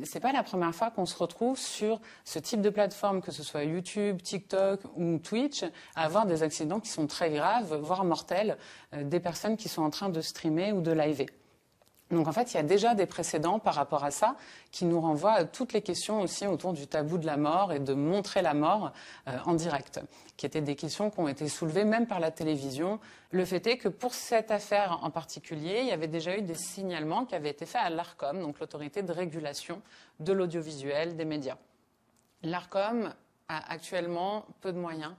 C'est pas la première fois qu'on se retrouve sur ce type de plateforme, que ce soit YouTube, TikTok ou Twitch, à avoir des accidents qui sont très graves, voire mortels, des personnes qui sont en train de streamer ou de liver. Donc en fait, il y a déjà des précédents par rapport à ça qui nous renvoient à toutes les questions aussi autour du tabou de la mort et de montrer la mort en direct, qui étaient des questions qui ont été soulevées même par la télévision. Le fait est que pour cette affaire en particulier, il y avait déjà eu des signalements qui avaient été faits à l'ARCOM, donc l'autorité de régulation de l'audiovisuel des médias. L'ARCOM a actuellement peu de moyens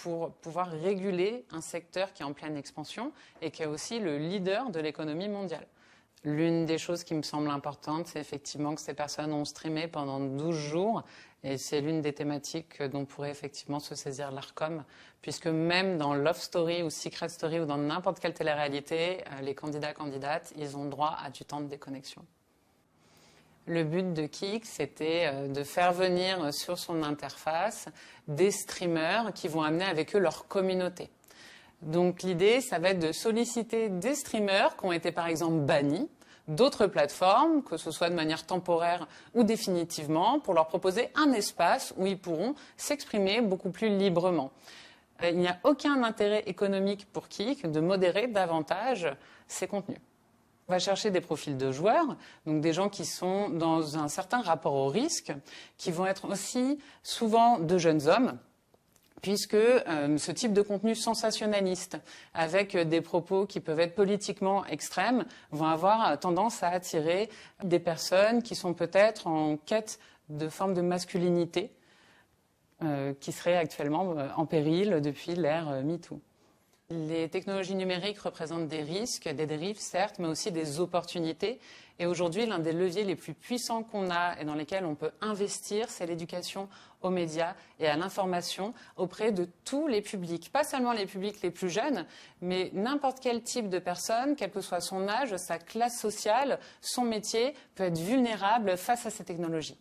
pour pouvoir réguler un secteur qui est en pleine expansion et qui est aussi le leader de l'économie mondiale. L'une des choses qui me semble importante, c'est effectivement que ces personnes ont streamé pendant 12 jours et c'est l'une des thématiques dont pourrait effectivement se saisir l'ARCOM, puisque même dans Love Story ou Secret Story ou dans n'importe quelle télé-réalité, les candidats-candidates, ils ont droit à du temps de déconnexion. Le but de Kik, c'était de faire venir sur son interface des streamers qui vont amener avec eux leur communauté. Donc l'idée, ça va être de solliciter des streamers qui ont été par exemple bannis d'autres plateformes, que ce soit de manière temporaire ou définitivement, pour leur proposer un espace où ils pourront s'exprimer beaucoup plus librement. Il n'y a aucun intérêt économique pour Kik de modérer davantage ces contenus. On va chercher des profils de joueurs, donc des gens qui sont dans un certain rapport au risque, qui vont être aussi souvent de jeunes hommes, puisque ce type de contenu sensationnaliste, avec des propos qui peuvent être politiquement extrêmes, vont avoir tendance à attirer des personnes qui sont peut-être en quête de forme de masculinité, qui seraient actuellement en péril depuis l'ère MeToo. Les technologies numériques représentent des risques, des dérives certes, mais aussi des opportunités. Et aujourd'hui, l'un des leviers les plus puissants qu'on a et dans lesquels on peut investir, c'est l'éducation aux médias et à l'information auprès de tous les publics. Pas seulement les publics les plus jeunes, mais n'importe quel type de personne, quel que soit son âge, sa classe sociale, son métier, peut être vulnérable face à ces technologies.